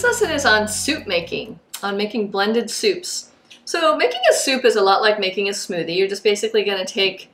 lesson is on soup making, on making blended soups. So making a soup is a lot like making a smoothie. You're just basically going to take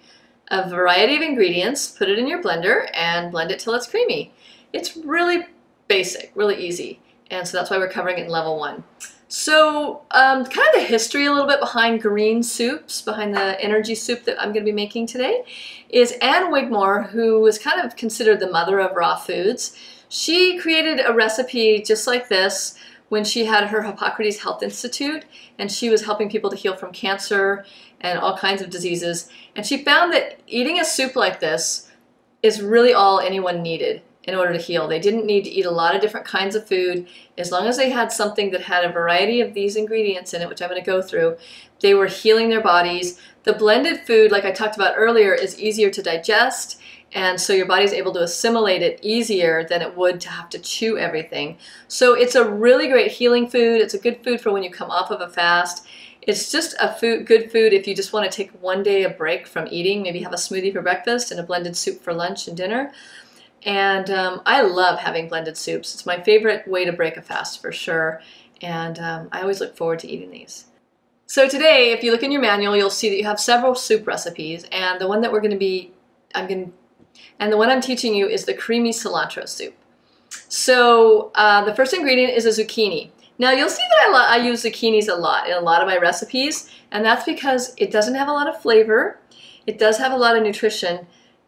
a variety of ingredients, put it in your blender, and blend it till it's creamy. It's really basic, really easy, and so that's why we're covering it in level 1. So kind of the history a little bit behind green soups, behind the energy soup that I'm going to be making today, is Anne Wigmore, who was kind of considered the mother of raw foods. She created a recipe just like this when she had her Hippocrates Health Institute, and she was helping people to heal from cancer and all kinds of diseases. And she found that eating a soup like this is really all anyone needed in order to heal. They didn't need to eat a lot of different kinds of food. As long as they had something that had a variety of these ingredients in it, which I'm going to go through, they were healing their bodies. The blended food, like I talked about earlier, is easier to digest, and so your body's able to assimilate it easier than it would to have to chew everything. So it's a really great healing food. It's a good food for when you come off of a fast. It's just a good food if you just want to take one day a break from eating, maybe have a smoothie for breakfast and a blended soup for lunch and dinner. And I love having blended soups. It's my favorite way to break a fast for sure. And I always look forward to eating these. So today, if you look in your manual, you'll see that you have several soup recipes. And the one that the one I'm teaching you is the creamy cilantro soup. So the first ingredient is a zucchini. Now you'll see that I use zucchinis a lot in a lot of my recipes. And that's because it doesn't have a lot of flavor. It does have a lot of nutrition.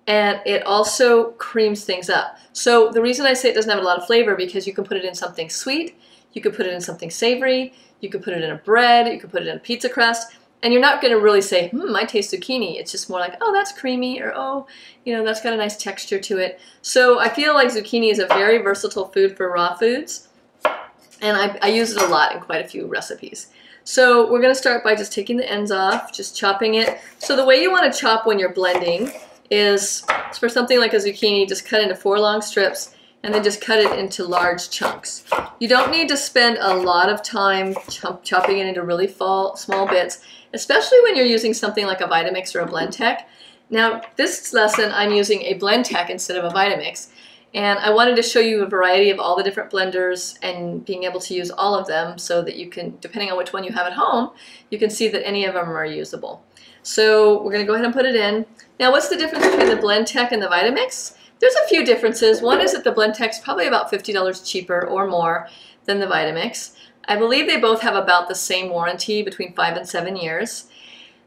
And it also creams things up. So the reason I say it doesn't have a lot of flavor, because you can put it in something sweet, you could put it in something savory, you could put it in a bread, you could put it in a pizza crust, and you're not going to really say, I taste zucchini. It's just more like, oh, that's creamy, or oh, that's got a nice texture to it. So I feel like zucchini is a very versatile food for raw foods, and I use it a lot in quite a few recipes. So we're going to start by just taking the ends off, just chopping it. So the way you want to chop when you're blending is, for something like a zucchini, just cut into 4 long strips and then just cut it into large chunks. You don't need to spend a lot of time chopping it into really small bits, especially when you're using something like a Vitamix or a Blendtec. Now this lesson I'm using a Blendtec instead of a Vitamix, and I wanted to show you a variety of all the different blenders and being able to use all of them so that you can, depending on which one you have at home, you can see that any of them are usable. So we're going to go ahead and put it in. Now what's the difference between the Blendtec and the Vitamix? There's a few differences. One is that the Blendtec's probably about $50 cheaper or more than the Vitamix. I believe they both have about the same warranty, between 5 and 7 years.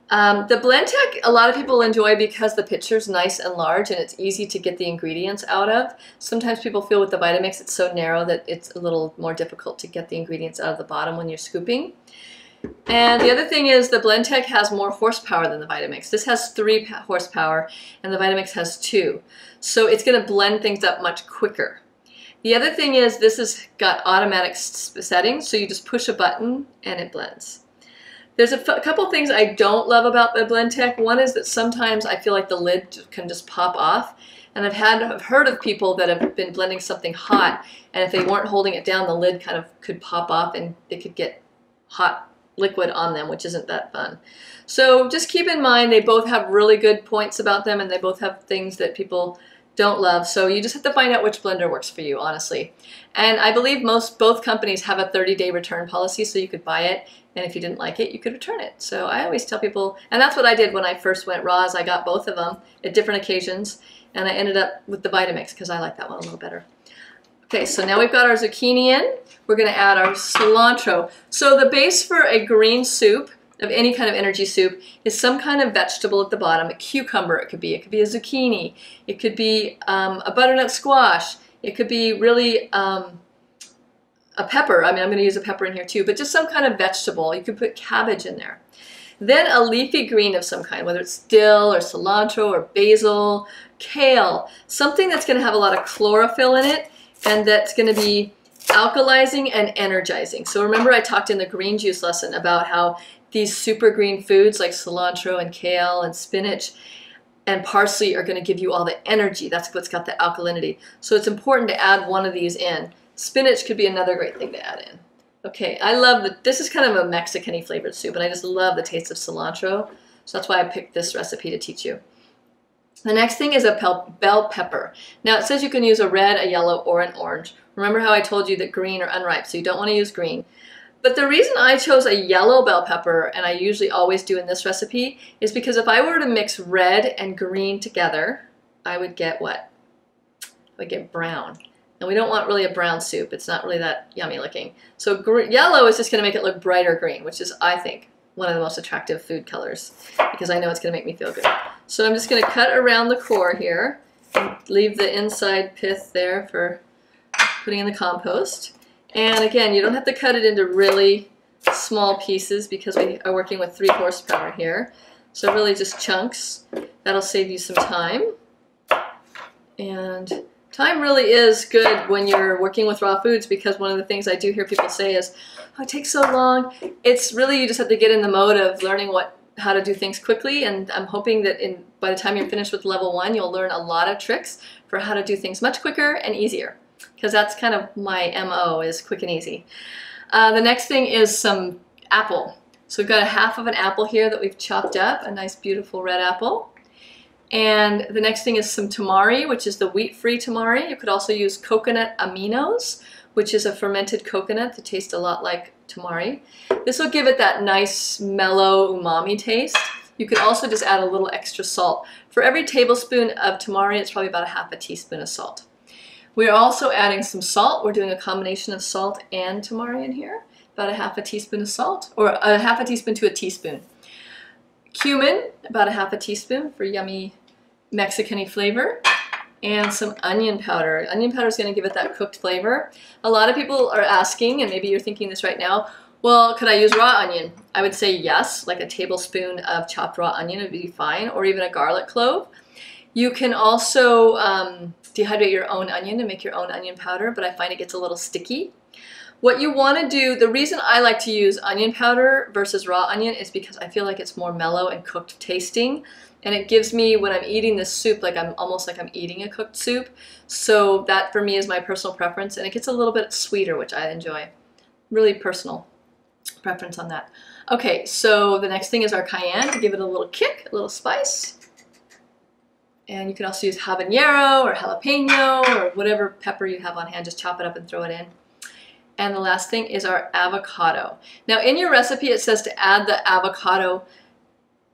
The Blendtec, a lot of people enjoy because the picture's nice and large and it's easy to get the ingredients out of. Sometimes people feel with the Vitamix it's so narrow that it's a little more difficult to get the ingredients out of the bottom when you're scooping. And the other thing is the Blendtec has more horsepower than the Vitamix. This has 3 horsepower and the Vitamix has 2. So it's going to blend things up much quicker. The other thing is this has got automatic settings, so you just push a button and it blends. There's a couple things I don't love about the Blendtec. One is that sometimes I feel like the lid can just pop off. And I've heard of people that have been blending something hot, and if they weren't holding it down, the lid kind of could pop off and they could get hot liquid on them, which isn't that fun. So just keep in mind they both have really good points about them, and they both have things that people don't love. So you just have to find out which blender works for you, honestly. And I believe both companies have a 30-day return policy, so you could buy it, and if you didn't like it, you could return it. So I always tell people, and that's what I did when I first went raws. I got both of them at different occasions, and I ended up with the Vitamix because I like that one a little better. Okay, so now we've got our zucchini in. We're going to add our cilantro. So the base for a green soup, of any kind of energy soup, is some kind of vegetable at the bottom. A cucumber it could be a zucchini, it could be a butternut squash, it could be really a pepper. I mean, I'm going to use a pepper in here too, but just some kind of vegetable. You could put cabbage in there. Then a leafy green of some kind, whether it's dill or cilantro or basil, kale, something that's going to have a lot of chlorophyll in it and that's going to be alkalizing and energizing. So remember I talked in the green juice lesson about how these super green foods like cilantro and kale and spinach and parsley are going to give you all the energy. That's what's got the alkalinity. So it's important to add one of these in. Spinach could be another great thing to add in. Okay, I love this is kind of a Mexican-y flavored soup, and I just love the taste of cilantro. So that's why I picked this recipe to teach you. The next thing is a bell pepper. Now it says you can use a red, a yellow, or an orange. Remember how I told you that green are unripe, so you don't want to use green. But the reason I chose a yellow bell pepper, and I usually always do in this recipe, is because if I were to mix red and green together, I would get what? I would get brown. And we don't want really a brown soup. It's not really that yummy looking. So yellow is just going to make it look brighter green, which is, I think, one of the most attractive food colors, because I know it's going to make me feel good. So I'm just going to cut around the core here and leave the inside pith there for putting in the compost. And again, you don't have to cut it into really small pieces because we are working with 3 horsepower here. So really just chunks. That'll save you some time. And time really is good when you're working with raw foods, because one of the things I do hear people say is, oh, it takes so long. It's really, you just have to get in the mode of learning how to do things quickly, and I'm hoping that by the time you're finished with level 1, you'll learn a lot of tricks for how to do things much quicker and easier, because that's kind of my MO, is quick and easy. The next thing is some apple. So we've got a half of an apple here that we've chopped up, a nice beautiful red apple. And the next thing is some tamari, which is the wheat-free tamari. You could also use coconut aminos, which is a fermented coconut that tastes a lot like tamari. This will give it that nice, mellow umami taste. You could also just add a little extra salt. For every tablespoon of tamari, it's probably about a half a teaspoon of salt. We're also adding some salt. We're doing a combination of salt and tamari in here. About a half a teaspoon of salt, or a half a teaspoon to a teaspoon. Cumin, about a half a teaspoon for yummy Mexican-y flavor. And some onion powder. Onion powder is going to give it that cooked flavor. A lot of people are asking, and maybe you're thinking this right now, well, could I use raw onion? I would say yes, like a tablespoon of chopped raw onion would be fine, or even a garlic clove. You can also dehydrate your own onion and make your own onion powder, but I find it gets a little sticky. What you want to do, the reason I like to use onion powder versus raw onion is because I feel like it's more mellow and cooked tasting. And it gives me, when I'm eating this soup, like almost like I'm eating a cooked soup. So that for me is my personal preference, and it gets a little bit sweeter, which I enjoy. Really personal preference on that. Okay, so the next thing is our cayenne to give it a little kick, a little spice. And you can also use habanero or jalapeno or whatever pepper you have on hand, just chop it up and throw it in. And the last thing is our avocado. Now in your recipe it says to add the avocado.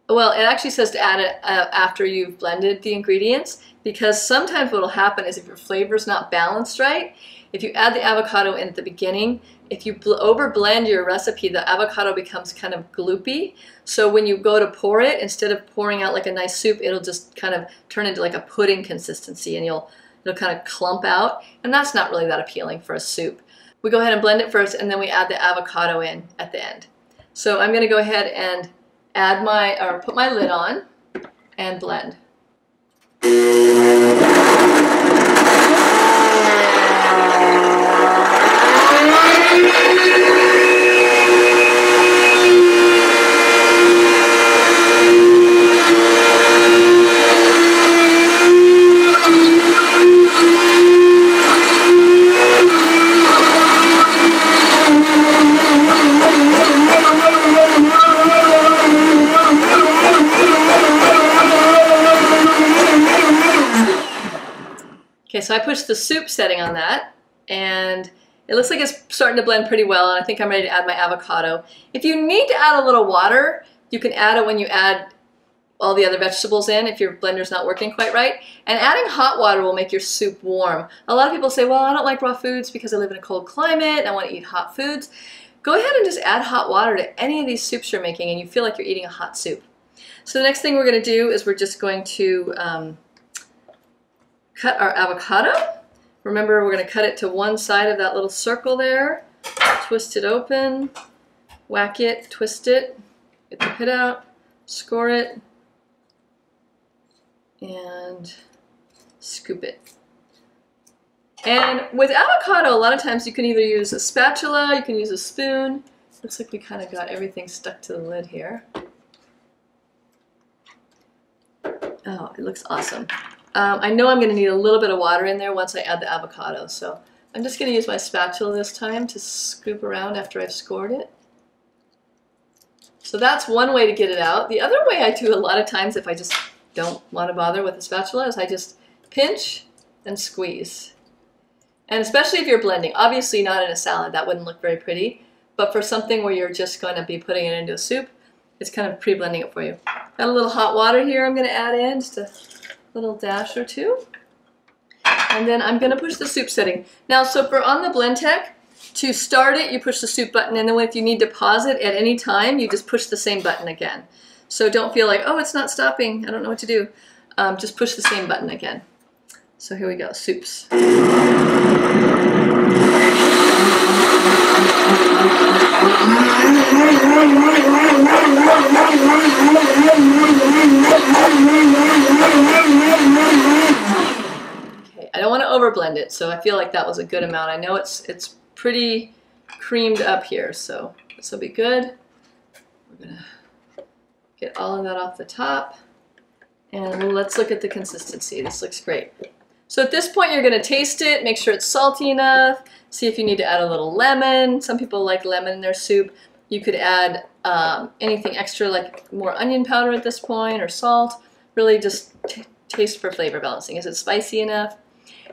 Well, it actually says to add it after you've blended the ingredients, because sometimes what will happen is if your flavor is not balanced right, if you add the avocado in at the beginning, if you over blend your recipe, the avocado becomes kind of gloopy. So when you go to pour it, instead of pouring out like a nice soup, it'll just kind of turn into like a pudding consistency, and it'll kind of clump out, and that's not really that appealing for a soup. We go ahead and blend it first, and then we add the avocado in at the end. So I'm going to go ahead and put my lid on and blend. Okay, so I pushed the soup setting on that, and it looks like it's starting to blend pretty well, and I think I'm ready to add my avocado. If you need to add a little water, you can add it when you add all the other vegetables in, if your blender's not working quite right. And adding hot water will make your soup warm. A lot of people say, well, I don't like raw foods because I live in a cold climate and I want to eat hot foods. Go ahead and just add hot water to any of these soups you're making, and you feel like you're eating a hot soup. So the next thing we're going to do is we're just going to cut our avocado. Remember, we're going to cut it to one side of that little circle there, twist it open, whack it, twist it, get the pit out, score it, and scoop it. And with avocado, a lot of times you can either use a spatula, you can use a spoon. Looks like we kind of got everything stuck to the lid here. Oh, it looks awesome. I know I'm going to need a little bit of water in there once I add the avocado, so I'm just going to use my spatula this time to scoop around after I've scored it. So that's one way to get it out. The other way I do a lot of times, if I just don't want to bother with a spatula is I just pinch and squeeze. And especially if you're blending, obviously not in a salad, that wouldn't look very pretty, but for something where you're just going to be putting it into a soup, it's kind of pre-blending it for you. Got a little hot water here I'm going to add in, just a little dash or two. And then I'm going to push the soup setting. Now, so for on the Blendtec, to start it, you push the soup button, and then if you need to pause it at any time, you just push the same button again. So don't feel like, oh, it's not stopping, I don't know what to do. Just push the same button again. So here we go, soups. Okay, I don't want to overblend it, so I feel like that was a good amount. I know it's pretty creamed up here, so this will be good. We're gonna get all of that off the top, and let's look at the consistency. This looks great. So at this point, you're gonna taste it, make sure it's salty enough, see if you need to add a little lemon. Some people like lemon in their soup. You could add anything extra, like more onion powder at this point, or salt. Really just taste for flavor balancing. Is it spicy enough?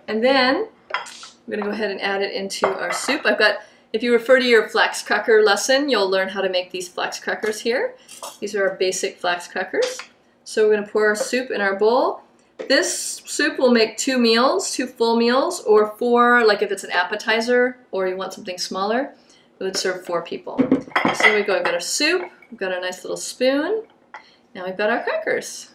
And then I'm gonna go ahead and add it into our soup. I've got, if you refer to your flax cracker lesson, you'll learn how to make these flax crackers here. These are our basic flax crackers. So we're gonna pour our soup in our bowl. This soup will make 2 meals, 2 full meals, or 4, like if it's an appetizer or you want something smaller, it would serve 4 people. So there we go, we've got our soup, we've got our nice little spoon, now we've got our crackers.